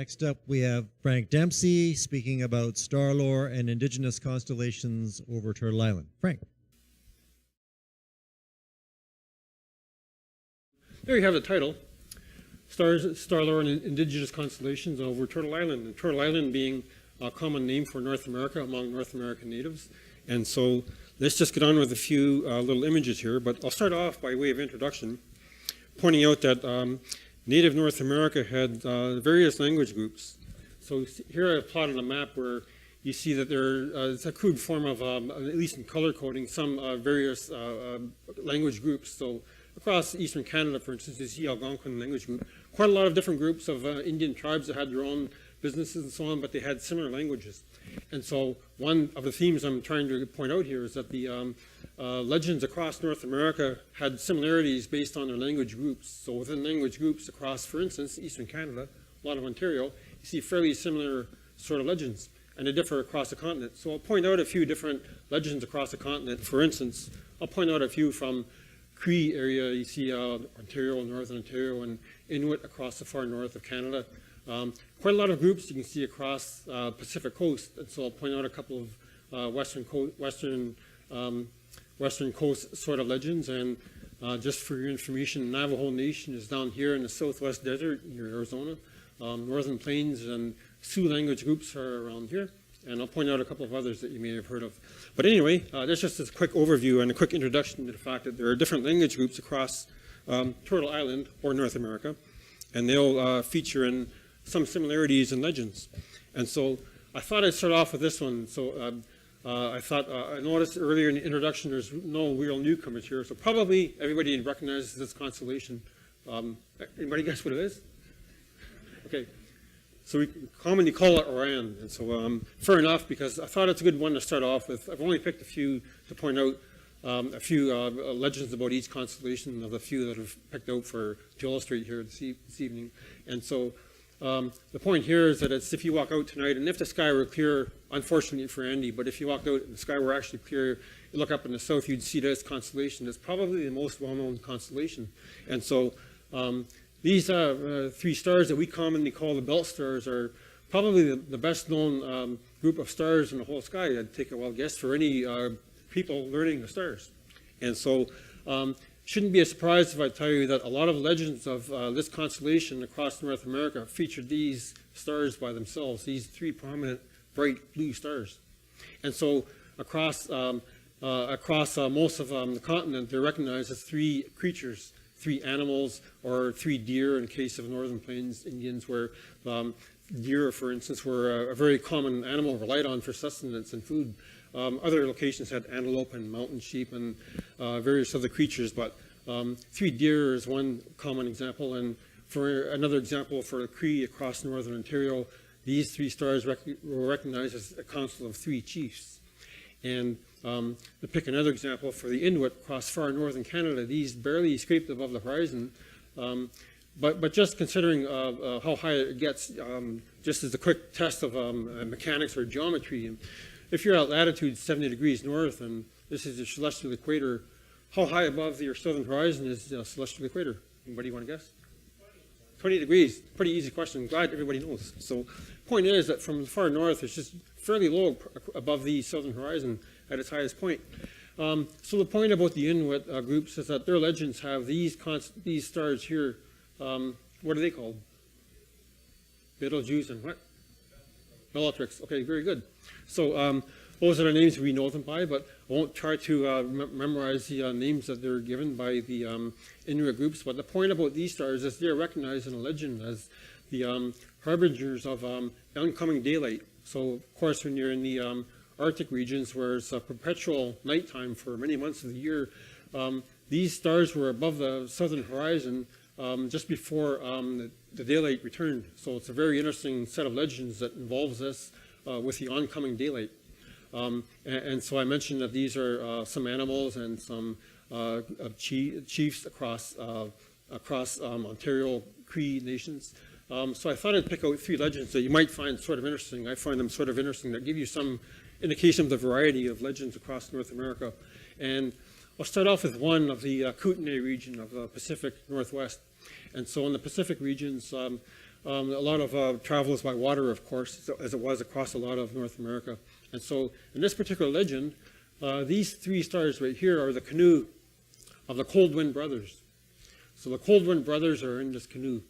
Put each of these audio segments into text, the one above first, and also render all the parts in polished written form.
Next up, we have Frank Dempsey speaking about Starlore and Indigenous constellations over Turtle Island. Frank. There you have the title, Starlore and Indigenous Constellations over Turtle Island. And Turtle Island being a common name for North America among North American natives. And so let's just get on with a few little images here. But I'll start off by way of introduction, pointing out that native North America had various language groups. So here I've plotted a map where you see that it's a crude form of, at least in color coding, some various language groups. So across eastern Canada, for instance, you see Algonquin language group. Quite a lot of different groups of Indian tribes that had their own businesses and so on, but they had similar languages. And so one of the themes I'm trying to point out here is that the legends across North America had similarities based on their language groups. So within language groups across, for instance, eastern Canada, a lot of Ontario, you see fairly similar sort of legends, and they differ across the continent. So I'll point out a few different legends across the continent. For instance, I'll point out a few from Cree area. You see Ontario, Northern Ontario, and Inuit across the far north of Canada. Quite a lot of groups you can see across Pacific coast, and so I'll point out a couple of western coast sort of legends. And just for your information, Navajo Nation is down here in the Southwest Desert near Arizona. Northern Plains and Sioux language groups are around here, and I'll point out a couple of others that you may have heard of. But anyway, that's just a quick overview and a quick introduction to the fact that there are different language groups across Turtle Island or North America, and they'll feature in some similarities and legends. And so I thought I'd start off with this one. So I noticed earlier in the introduction there's no real newcomers here, so probably everybody recognizes this constellation. Anybody guess what it is? Okay. So we commonly call it Orion, and so fair enough, because I thought it's a good one to start off with. I've only picked a few to point out, a few legends about each constellation of the few that I've picked out to illustrate here this evening. And so the point here is that it's if you walk out tonight, and if the sky were clear, unfortunately for Andy, but if you walked out and the sky were actually clear, you look up in the south, you'd see this constellation. It's probably the most well-known constellation. And so these three stars that we commonly call the belt stars are probably the best known group of stars in the whole sky. I'd take a wild guess for any people learning the stars. And so shouldn't be a surprise if I tell you that a lot of legends of this constellation across North America featured these stars by themselves, these three prominent bright blue stars. And so across most of the continent, they're recognized as three creatures, three animals, or three deer in case of Northern Plains Indians, where deer, for instance, were a very common animal relied on for sustenance and food. Other locations had antelope and mountain sheep and various other creatures, but three deer is one common example. And for another example, for the Cree across Northern Ontario, these three stars were recognized as a council of three chiefs. And to pick another example, for the Inuit across far northern Canada, these barely scraped above the horizon. But just considering how high it gets, just as a quick test of mechanics or geometry, if you're at latitude 70 degrees north and this is the celestial equator, how high above your southern horizon is the celestial equator? Anybody want to guess? 20 degrees. Pretty easy question. I'm glad everybody knows. So point is that from the far north, it's just fairly low above the southern horizon at its highest point. So the point about the Inuit groups is that their legends have these stars here. What are they called? Betelgeuse and what? Bellatrix. Okay, very good. So those are the names we know them by, but I won't try to memorize the names that they're given by the Inuit groups. But the point about these stars is they're recognized in a legend as the harbingers of oncoming daylight. So, of course, when you're in the Arctic regions where it's a perpetual nighttime for many months of the year, these stars were above the southern horizon just before the daylight returned. So it's a very interesting set of legends that involves this with the oncoming daylight. And so I mentioned that these are some animals and some chiefs across Ontario Cree nations. So I thought I'd pick out three legends that you might find sort of interesting. I find them sort of interesting that give you some indication of the variety of legends across North America. And I'll start off with one of the Kootenay region of the Pacific Northwest. And so in the Pacific regions, a lot of travel is by water, of course, as it was across a lot of North America. And so in this particular legend, these three stars right here are the canoe of the Cold Wind brothers. So the Cold Wind brothers are in this canoe.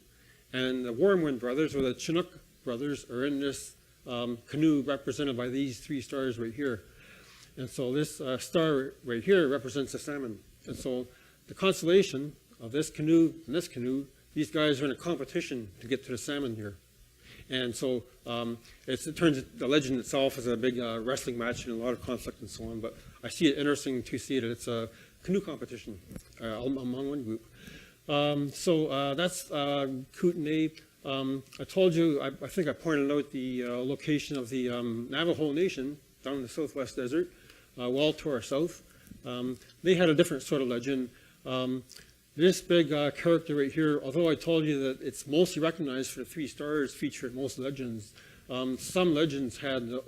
And the Warm Wind brothers, or the Chinook brothers, are in this canoe represented by these three stars right here. And so this star right here represents the salmon. And so the constellation of this canoe and this canoe, these guys are in a competition to get to the salmon here. And so it turns the legend itself as a big wrestling match and a lot of conflict and so on. But I see it interesting to see that it's a canoe competition among one group. So that's Kootenai. I told you, I think I pointed out the location of the Navajo Nation down in the Southwest Desert, well to our south. They had a different sort of legend. This big character right here, although I told you that it's mostly recognized for the three stars featured in most legends, some legends had the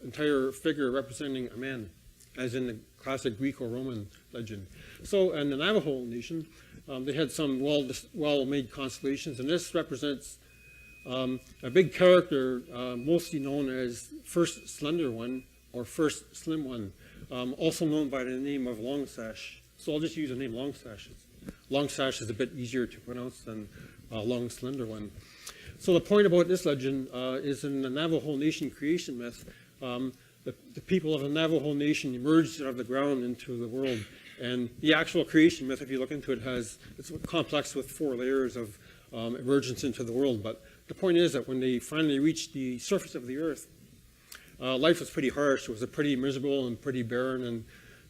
entire figure representing a man, as in the classic Greek or Roman legend. So in the Navajo Nation, they had some well-made constellations, and this represents a big character, mostly known as First Slender One or First Slim One, also known by the name of Longsash. So I'll just use the name Longsash. Longsash is a bit easier to pronounce than Long Slender One. So the point about this legend is in the Navajo Nation creation myth, the people of the Navajo Nation emerged out of the ground into the world. And the actual creation myth, if you look into it, it's complex with 4 layers of emergence into the world. But the point is that when they finally reached the surface of the earth, life was pretty harsh. It was pretty miserable and pretty barren and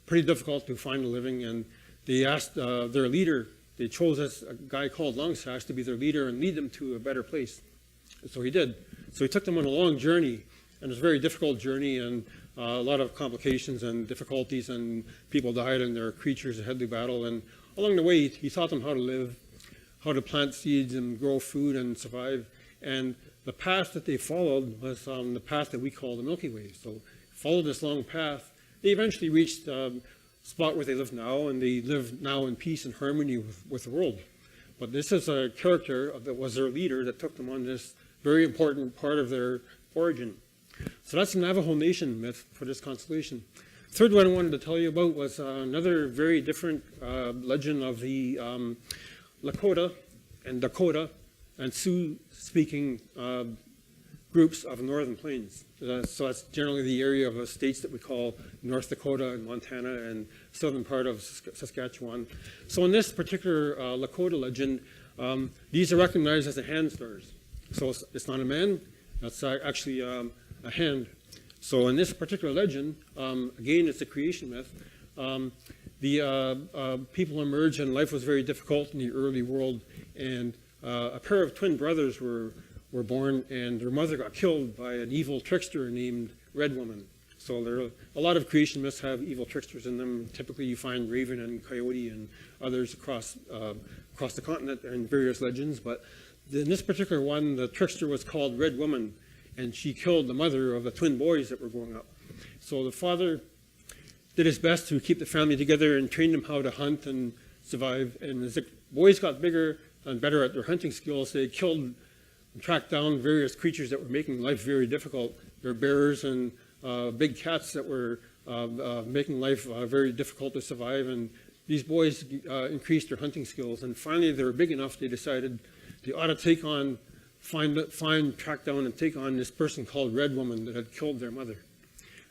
pretty difficult to find a living. And they asked their leader, they chose a guy called Longsash to be their leader and lead them to a better place. And so he did. So he took them on a long journey, and it was a very difficult journey, and a lot of complications and difficulties, and people died, and there were creatures that had to battle. And along the way, he taught them how to live, how to plant seeds and grow food and survive. And the path that they followed was the path that we call the Milky Way. So followed this long path. They eventually reached the spot where they live now, and they live now in peace and harmony with the world. But this is a character that was their leader that took them on this very important part of their origin. So that's the Navajo Nation myth for this constellation. Third one I wanted to tell you about was another very different legend of the Lakota and Dakota and Sioux-speaking groups of Northern Plains. So that's generally the area of the states that we call North Dakota and Montana and southern part of Saskatchewan. So in this particular Lakota legend, these are recognized as the hand stars. So it's not a man, that's actually a hand. So in this particular legend, again, it's a creation myth. The people emerged and life was very difficult in the early world, and a pair of twin brothers were born, and their mother got killed by an evil trickster named Red Woman. So there are a lot of creation myths have evil tricksters in them. Typically you find raven and coyote and others across the continent and various legends, but in this particular one, the trickster was called Red Woman, and she killed the mother of the twin boys that were growing up. So the father did his best to keep the family together and train them how to hunt and survive. And as the boys got bigger and better at their hunting skills, they killed and tracked down various creatures that were making life very difficult. There were bears and big cats that were making life very difficult to survive. And these boys increased their hunting skills. And finally, they were big enough, they decided they ought to take on track down and take on this person called Red Woman that had killed their mother.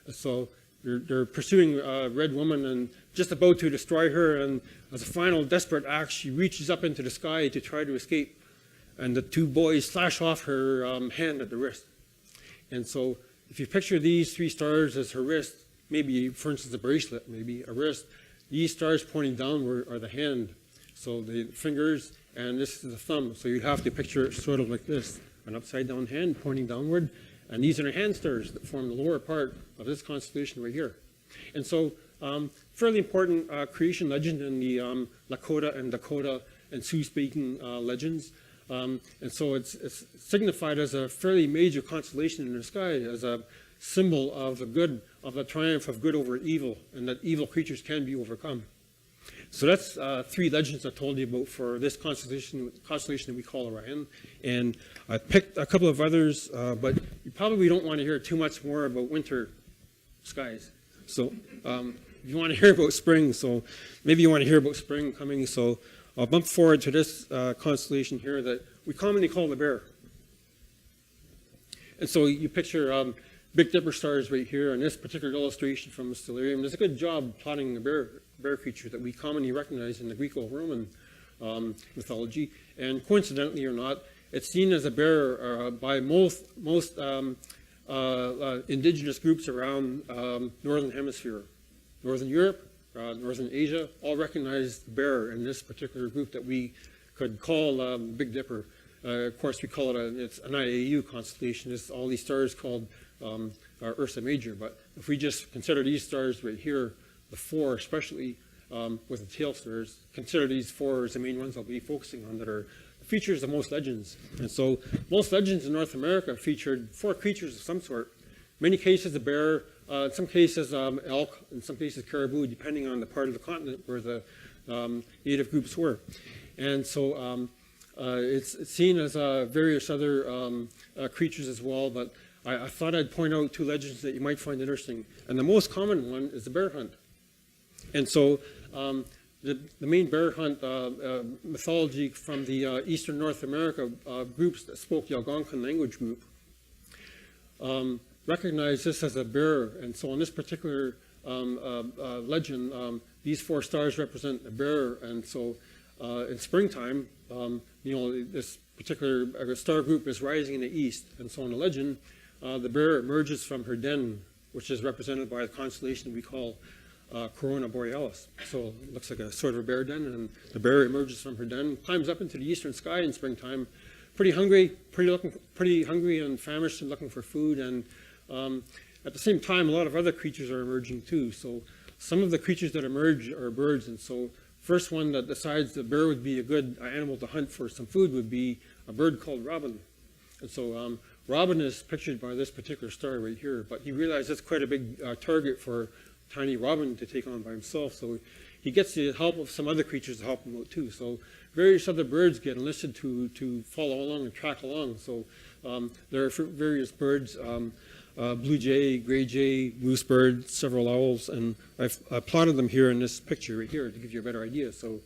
So they're pursuing Red Woman and just about to destroy her, and as a final desperate act, she reaches up into the sky to try to escape, and the two boys slash off her hand at the wrist. And so if you picture these 3 stars as her wrist, maybe, for instance, a bracelet, maybe a wrist, these stars pointing downward are the hand. So the fingers, and this is the thumb. So you'd have to picture it sort of like this, an upside down hand pointing downward. And these are the hand stars that form the lower part of this constellation right here. And so fairly important creation legend in the Lakota and Dakota and Sioux-speaking legends. And so it's signified as a fairly major constellation in the sky, as a symbol of the good, of the triumph of good over evil, and that evil creatures can be overcome. So that's 3 legends I told you about for this constellation that we call Orion. And I picked a couple of others, but you probably don't want to hear too much more about winter skies. So you want to hear about spring, so maybe you want to hear about spring coming. So I'll bump forward to this constellation here that we commonly call the Bear. And so you picture Big Dipper stars right here in this particular illustration from the Stellarium. Does a good job plotting the bear creature that we commonly recognize in the Greco-Roman mythology. And coincidentally or not, it's seen as a bear by most indigenous groups around Northern Hemisphere. Northern Europe, Northern Asia, all recognize the bear in this particular group that we could call Big Dipper. Of course, we call it it's an IAU constellation. It's all these stars called Ursa Major. But if we just consider these stars right here, the 4 especially with the tail stars, consider these 4 as the main ones I'll be focusing on that are features of most legends. And so most legends in North America featured 4 creatures of some sort. In many cases a bear, in some cases elk, in some cases caribou, depending on the part of the continent where the native groups were. And so it's seen as various other creatures as well, but I thought I'd point out 2 legends that you might find interesting. And the most common one is the bear hunt. And so the main bear hunt mythology from the Eastern North America groups that spoke the Algonquin language group recognized this as a bear. And so in this particular legend, these 4 stars represent a bear. And so in springtime, this particular star group is rising in the east. And so in the legend, the bear emerges from her den, which is represented by the constellation we call Corona Borealis. So it looks like a sort of a bear den, and the bear emerges from her den, climbs up into the eastern sky in springtime, pretty hungry and famished and looking for food. And at the same time, a lot of other creatures are emerging too. So some of the creatures that emerge are birds. And so first one that decides the bear would be a good animal to hunt for some food would be a bird called robin. And so robin is pictured by this particular star right here, but he realized that's quite a big target for tiny robin to take on by himself. So he gets the help of some other creatures to help him out too. So various other birds get enlisted to follow along and track along. So there are various birds, blue jay, gray jay, moose bird, several owls, and I've plotted them here in this picture right here to give you a better idea. So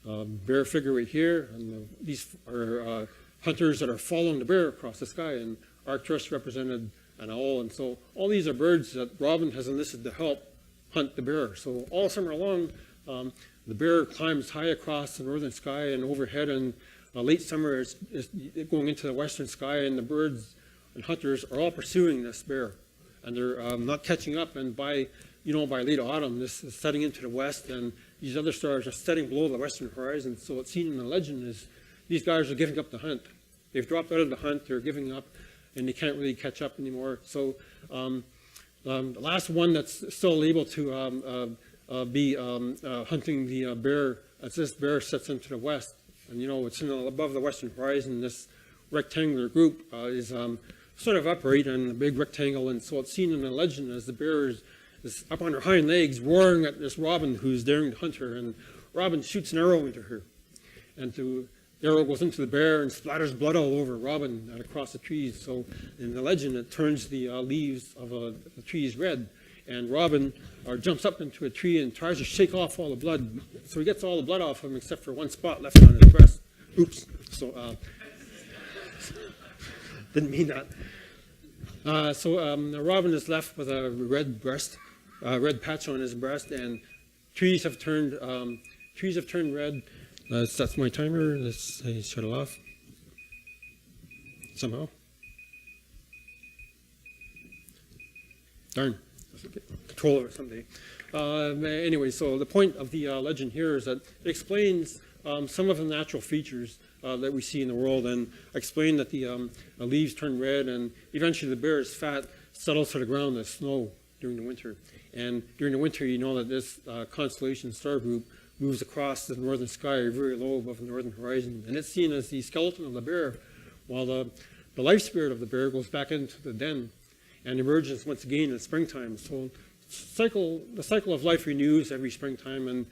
bear figure right here, and these are hunters that are following the bear across the sky, and Arcturus represented an owl. And so all these are birds that robin has enlisted to help hunt the bear. So all summer long, the bear climbs high across the northern sky and overhead, and late summer is going into the western sky, and the birds and hunters are all pursuing this bear, and they're not catching up. And by late autumn, this is setting into the west, and these other stars are setting below the western horizon. So what's seen in the legend is these guys are giving up the hunt. They've dropped out of the hunt, they're giving up, and they can't really catch up anymore. So the last one that's still able to be hunting the bear, as this bear sets into the west, and it's above the western horizon. This rectangular group is sort of upright and a big rectangle, and so it's seen in the legend as the bear is up on her hind legs, roaring at this robin who's daring to hunt her, and robin shoots an arrow into her, and the arrow goes into the bear and splatters blood all over robin and across the trees. So in the legend, it turns the leaves of the trees red, and robin jumps up into a tree and tries to shake off all the blood. So he gets all the blood off him except for one spot left on his breast. Oops. So didn't mean that. So robin is left with a red patch on his breast, and trees have turned red. That's my timer. Let's shut it off somehow. Darn. Control of it someday. Anyway, so the point of the legend here is that it explains some of the natural features that we see in the world, and explain that the leaves turn red, and eventually the bear's fat settles to the ground as snow during the winter. And during the winter, you know that this constellation star group moves across the northern sky very low above the northern horizon, and it's seen as the skeleton of the bear, while the life spirit of the bear goes back into the den and emerges once again in springtime. So the cycle of life renews every springtime, and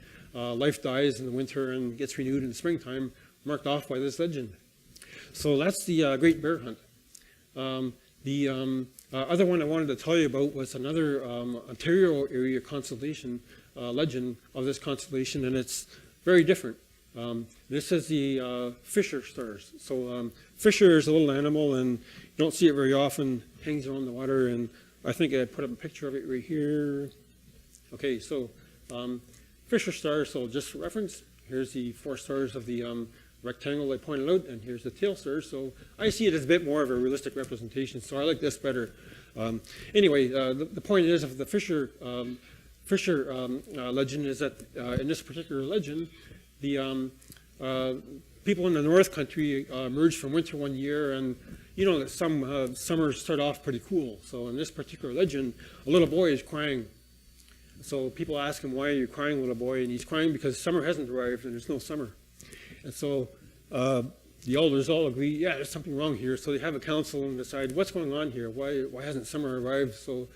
life dies in the winter and gets renewed in the springtime, marked off by this legend. So that's the Great Bear Hunt. The other one I wanted to tell you about was another Ontario area constellation legend of this constellation, and it's very different. This is the Fisher stars. So Fisher is a little animal, and you don't see it very often. Hangs around the water, and I think I put up a picture of it right here. Okay, so Fisher stars. So just for reference, here's the 4 stars of the rectangle I pointed out, and here's the tail stars. So I see it as a bit more of a realistic representation. So I like this better. Anyway, the point is of the Fisher legend is that in this particular legend, the people in the North Country emerged from winter one year, and you know that some summers start off pretty cool. So in this particular legend, a little boy is crying. So people ask him, "Why are you crying, little boy?" And he's crying because summer hasn't arrived and there's no summer. And so the elders all agree, yeah, there's something wrong here. So they have a council and decide, what's going on here? Why hasn't summer arrived? So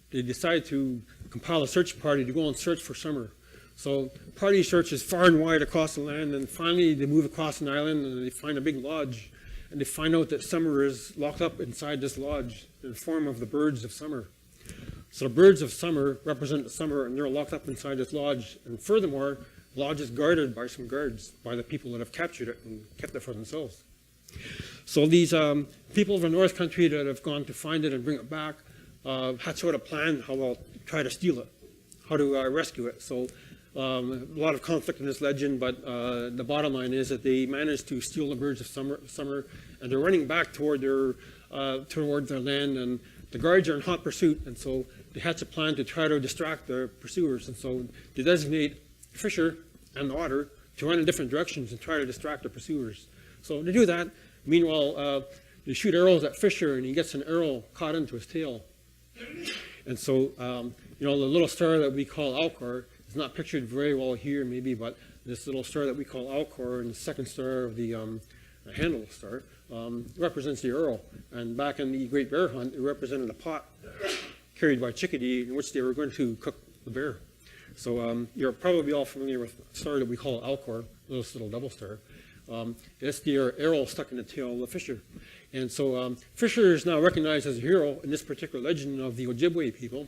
they decide to compile a search party to go and search for summer. So party searches far and wide across the land, and finally they move across an island and they find a big lodge, and they find out that summer is locked up inside this lodge in the form of the birds of summer. So the birds of summer represent the summer, and they're locked up inside this lodge. And furthermore, the lodge is guarded by some guards, by the people that have captured it and kept it for themselves. So these people of the North Country that have gone to find it and bring it back had sort of planned how they'll try to steal it, how to rescue it. So a lot of conflict in this legend, but the bottom line is that they managed to steal the birds of summer, and they're running back toward their land, and the guards are in hot pursuit, and so they hatch a plan to try to distract the pursuers, and so they designate Fisher and the Otter to run in different directions and try to distract the pursuers. So they do that. Meanwhile, they shoot arrows at Fisher, and he gets an arrow caught into his tail. And so, you know, the little star that we call Alcor is not pictured very well here, maybe, but this little star that we call Alcor, and the second star of the Handle star, represents the arrow. And back in the Great Bear Hunt, it represented a pot carried by Chickadee in which they were going to cook the bear. So you're probably all familiar with a star that we call Alcor, this little double star. It's the arrow stuck in the tail of the Fisher. And so Fisher is now recognized as a hero in this particular legend of the Ojibwe people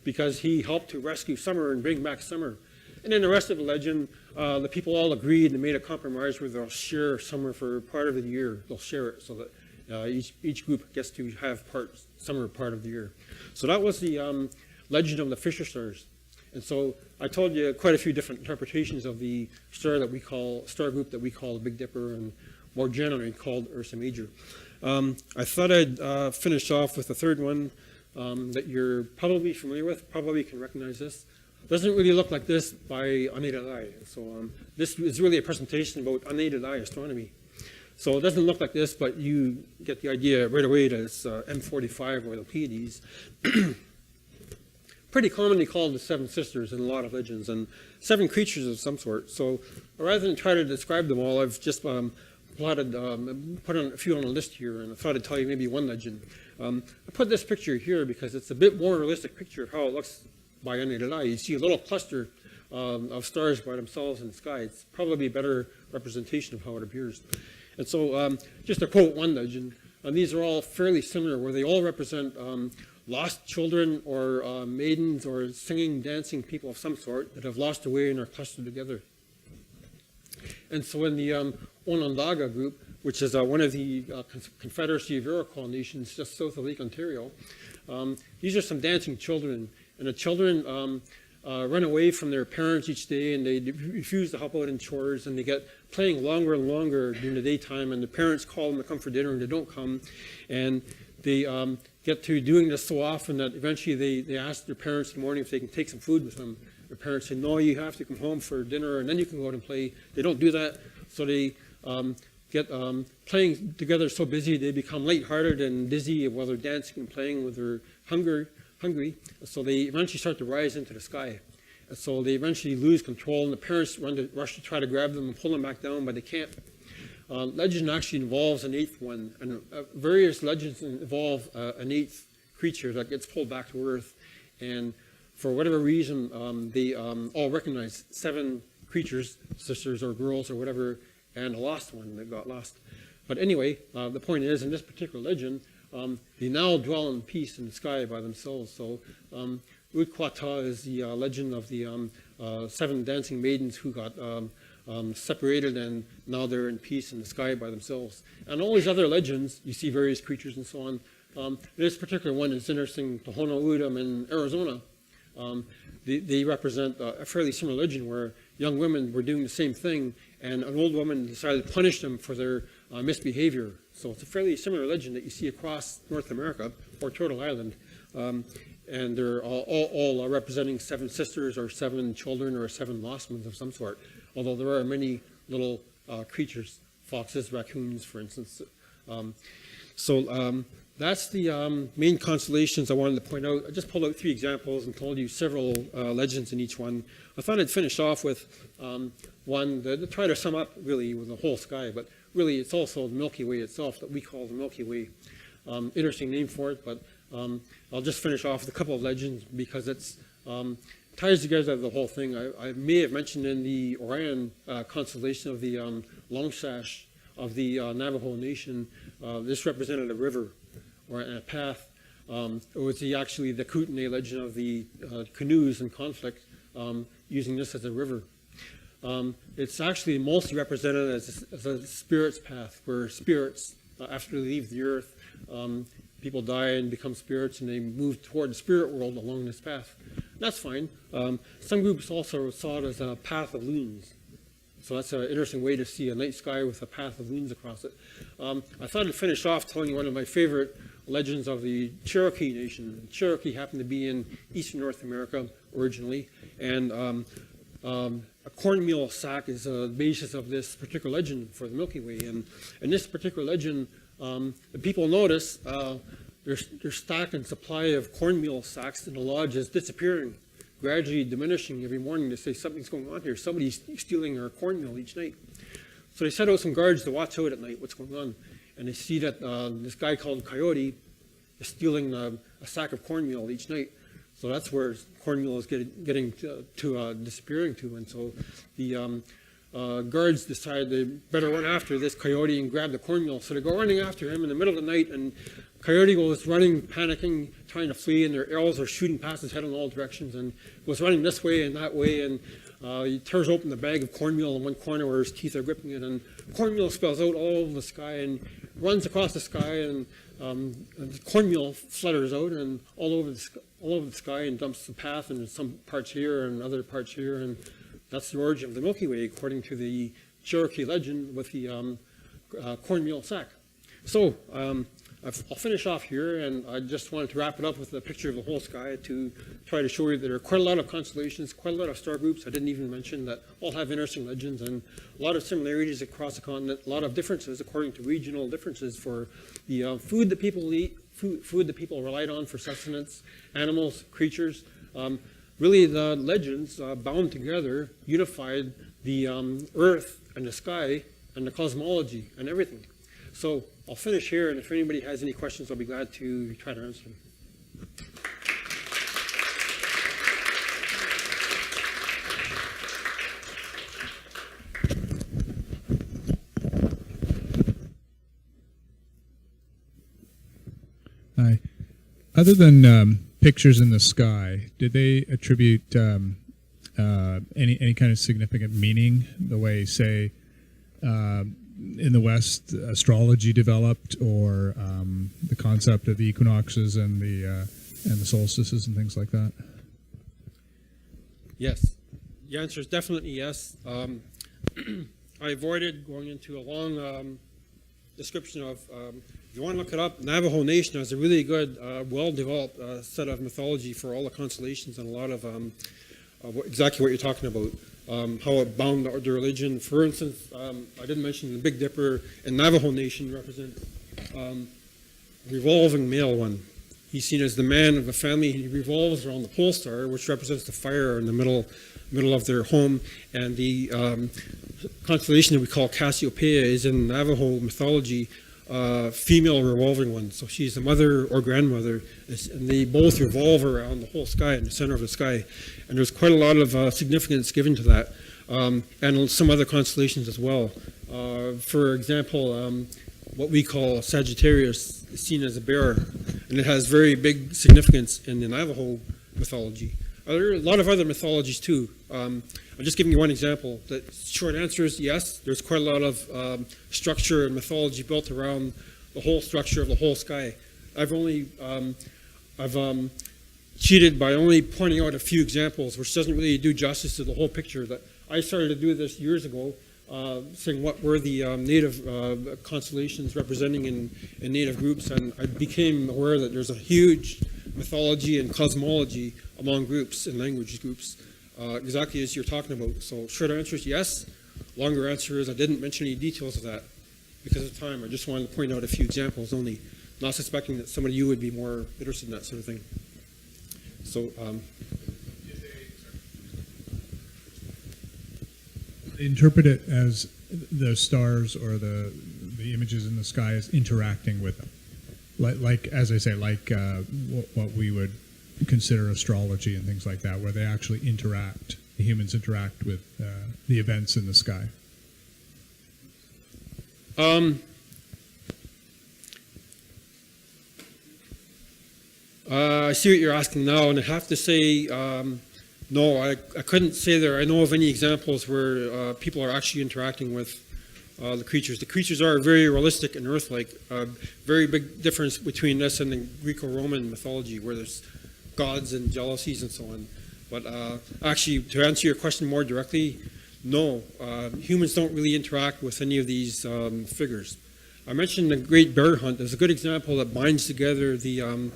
because he helped to rescue summer and bring back summer. And in the rest of the legend, the people all agreed and made a compromise where they'll share summer for part of the year. They'll share it so that each group gets to have summer part of the year. So that was the legend of the Fisher stars. And so I told you quite a few different interpretations of the star group that we call the Big Dipper, and more generally called Ursa Major. I thought I'd finish off with the third one that you're probably familiar with, probably can recognize this. It doesn't really look like this by unaided eye. So this is really a presentation about unaided eye astronomy. So it doesn't look like this, but you get the idea right away that it's M45 or the Pleiades. Pretty commonly called the Seven Sisters in a lot of legends, and 7 creatures of some sort. So rather than try to describe them all, I've just put on a few on a list here, and I thought I'd tell you maybe one legend. I put this picture here because it's a bit more realistic picture of how it looks by unaided eye. You see a little cluster of stars by themselves in the sky. It's probably a better representation of how it appears. And so just to quote one legend, these are all fairly similar, where they all represent lost children or maidens or singing, dancing people of some sort that have lost their way and are clustered together. And so in the Onondaga group, which is one of the Confederacy of Iroquois nations just south of Lake Ontario, these are some dancing children. And the children run away from their parents each day, and they refuse to help out in chores, and they get playing longer and longer during the daytime, and the parents call them to come for dinner, and they don't come. And they get to doing this so often that eventually they ask their parents in the morning if they can take some food with them. Their parents say, no, you have to come home for dinner, and then you can go out and play. They don't do that, so they get playing together so busy they become lighthearted and dizzy while they're dancing and playing with their hungry. So they eventually start to rise into the sky. And so they eventually lose control, and the parents rush to try to grab them and pull them back down, but they can't. Legend actually involves an 8th one, and various legends involve an 8th creature that gets pulled back to Earth. And for whatever reason, they all recognize 7 creatures, sisters or girls or whatever, and a lost one that got lost. But anyway, the point is, in this particular legend, they now dwell in peace in the sky by themselves. So Utquata is the legend of the 7 dancing maidens who got separated, and now they're in peace in the sky by themselves. And all these other legends, you see various creatures and so on. This particular one is interesting, Tohono O'odham in Arizona. They represent a fairly similar legend where young women were doing the same thing, and an old woman decided to punish them for their misbehavior. So it's a fairly similar legend that you see across North America or Turtle Island. And they're all representing 7 sisters or 7 children or 7 lost ones of some sort. Although there are many little creatures, foxes, raccoons, for instance. That's the main constellations I wanted to point out. I just pulled out 3 examples and told you several legends in each one. I thought I'd finish off with one to try to sum up really with the whole sky, but really it's also the Milky Way itself that we call the Milky Way. Interesting name for it, but I'll just finish off with a couple of legends because it's ties together the whole thing. I may have mentioned in the Orion constellation of the Longsash of the Navajo Nation, this represented a river or a path. It was actually the Kootenai legend of the canoes in conflict using this as a river. It's actually mostly represented as a spirit's path, where spirits, after they leave the earth, people die and become spirits, and they move toward the spirit world along this path. That's fine. Some groups also saw it as a path of loons. So that's an interesting way to see a night sky with a path of loons across it. I thought I'd finish off telling you one of my favorite legends of the Cherokee Nation. Cherokee happened to be in eastern North America originally, and a cornmeal sack is the basis of this particular legend for the Milky Way. And in this particular legend, the people notice their stock and supply of cornmeal sacks in the lodge is disappearing, gradually diminishing every morning. They say something's going on here. Somebody's stealing our cornmeal each night. So they set out some guards to watch out at night what's going on. And they see that this guy called Coyote is stealing a sack of cornmeal each night. So that's where cornmeal is getting to disappearing to. And so the guards decide they better run after this coyote and grab the cornmeal. So they go running after him in the middle of the night, and Coyote goes running, panicking, trying to flee, and their arrows are shooting past his head in all directions, and goes running this way and that way, and he tears open the bag of cornmeal in one corner where his teeth are gripping it, and cornmeal spills out all over the sky and runs across the sky, and the cornmeal flutters out and all over the sky and dumps the path, and some parts here and other parts here, and that's the origin of the Milky Way, according to the Cherokee legend with the cornmeal sack. So I'll finish off here, and I just wanted to wrap it up with a picture of the whole sky to try to show you that there are quite a lot of constellations, quite a lot of star groups I didn't even mention that all have interesting legends, and a lot of similarities across the continent, a lot of differences according to regional differences for the food that people eat, food that people relied on for sustenance, animals, creatures. Really, the legends bound together, unified the earth and the sky and the cosmology and everything. So I'll finish here, and if anybody has any questions, I'll be glad to try to answer them. Hi. Other than pictures in the sky, did they attribute any kind of significant meaning, the way, say, in the West, astrology developed, or the concept of the equinoxes and the solstices and things like that? Yes. The answer is definitely yes. I avoided going into a long description of, if you want to look it up, Navajo Nation has a really good, well-developed set of mythology for all the constellations and a lot of exactly what you're talking about. How it bound their religion. For instance, I didn't mention the Big Dipper in Navajo Nation represents revolving male one. He's seen as the man of the family. He revolves around the pole star, which represents the fire in the middle of their home. And the constellation that we call Cassiopeia is in Navajo mythology female revolving one. So she's the mother or grandmother, and they both revolve around the whole sky in the center of the sky. And there's quite a lot of significance given to that, and some other constellations as well. For example, what we call Sagittarius is seen as a bear, and it has very big significance in the Navajo mythology. There are a lot of other mythologies too. I'm just giving you one example. The short answer is yes, there's quite a lot of structure and mythology built around the whole structure of the whole sky. I've cheated by only pointing out a few examples, which doesn't really do justice to the whole picture. That I started to do this years ago, saying what were the native constellations representing in native groups, and I became aware that there's a huge mythology and cosmology among groups and language groups, exactly as you're talking about. So short answer is yes. Longer answer is I didn't mention any details of that because of time. I just wanted to point out a few examples only, not suspecting that some of you would be more interested in that sort of thing. So interpret it as the stars or the images in the sky as interacting with them, like as I say, like what we would consider astrology and things like that, where they actually interact. The humans interact with the events in the sky. I see what you're asking now, and I have to say, no, I couldn't say there. I know of any examples where people are actually interacting with the creatures. The creatures are very realistic and Earth-like. Very big difference between this and the Greco-Roman mythology, where there's gods and jealousies and so on. But actually, to answer your question more directly, no, humans don't really interact with any of these figures. I mentioned the Great Bear Hunt as a good example that binds together the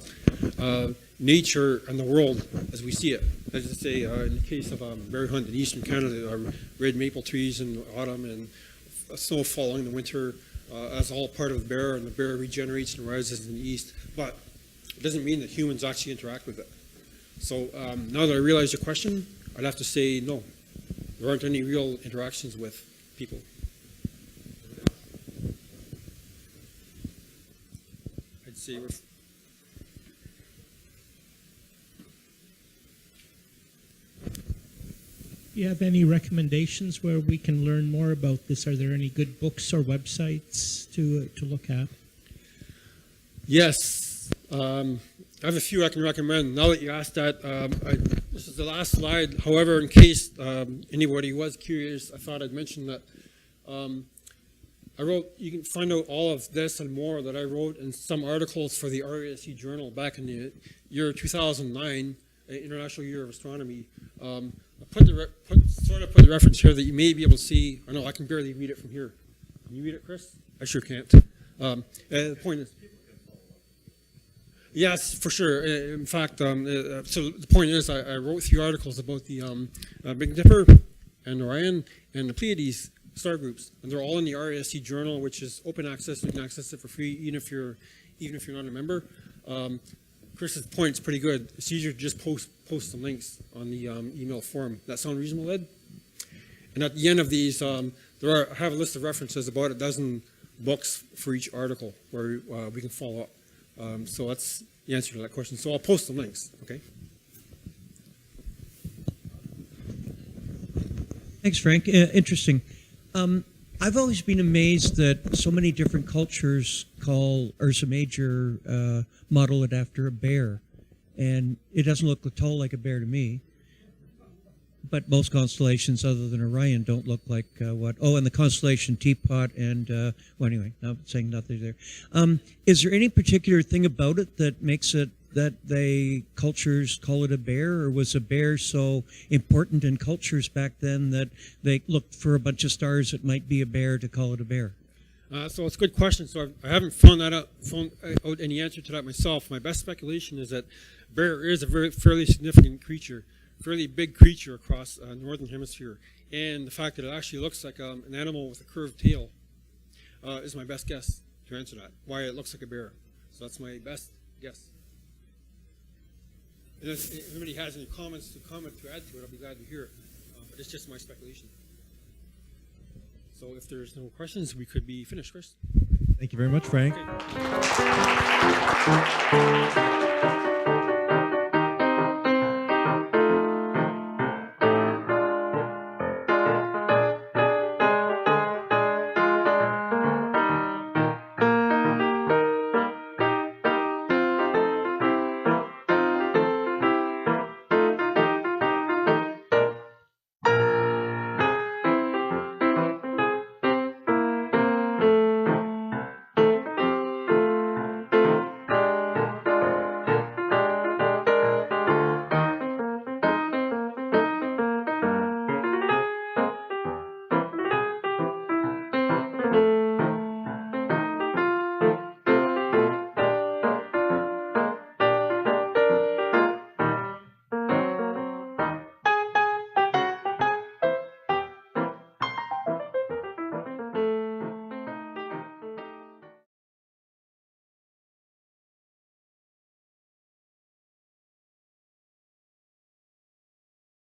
nature and the world as we see it. As I say, in the case of bear hunt in eastern Canada, red maple trees in autumn and snow falling in the winter, as all part of the bear, and the bear regenerates and rises in the east. But it doesn't mean that humans actually interact with it. So now that I realize your question, I'd have to say no. There aren't any real interactions with people. I'd say we're... Do you have any recommendations where we can learn more about this? Are there any good books or websites to look at? Yes. I have a few I can recommend. Now that you asked that, this is the last slide. However, in case anybody was curious, I thought I'd mention that I wrote, you can find out all of this and more that I wrote in some articles for the RASC journal back in the year 2009, International Year of Astronomy. I put the reference here that you may be able to see. I know I can barely read it from here. Can you read it, Chris? I sure can't. The point is, yes, for sure. In fact, so the point is, I wrote 3 articles about the Big Dipper and Orion and the Pleiades star groups, and they're all in the RASC journal, which is open access. You can access it for free, even if you're not a member. Chris's point is pretty good. It's easier to just post the links on the email form. That sound reasonable, Ed? And at the end of these, I have a list of references, about a dozen books for each article where we can follow up. So that's the answer to that question. So I'll post the links, okay? Thanks, Frank. Interesting. I've always been amazed that so many different cultures call Ursa Major, model it after a bear. And it doesn't look at all like a bear to me. But most constellations other than Orion don't look like what? Oh, and the constellation Teapot and, well, anyway, I'm saying nothing there. Is there any particular thing about it that makes it that cultures call it a bear, or was a bear so important in cultures back then that they looked for a bunch of stars that might be a bear to call it a bear? So it's a good question. So I haven't found out any answer to that myself. My best speculation is that bear is a fairly significant creature, fairly big creature across the northern hemisphere, and the fact that it actually looks like an animal with a curved tail is my best guess to answer that. Why it looks like a bear. So that's my best guess. And if anybody has any comments to add to it, I'll be glad to hear it. But it's just my speculation. So if there's no questions, we could be finished, Chris. Thank you very much, Frank. Okay.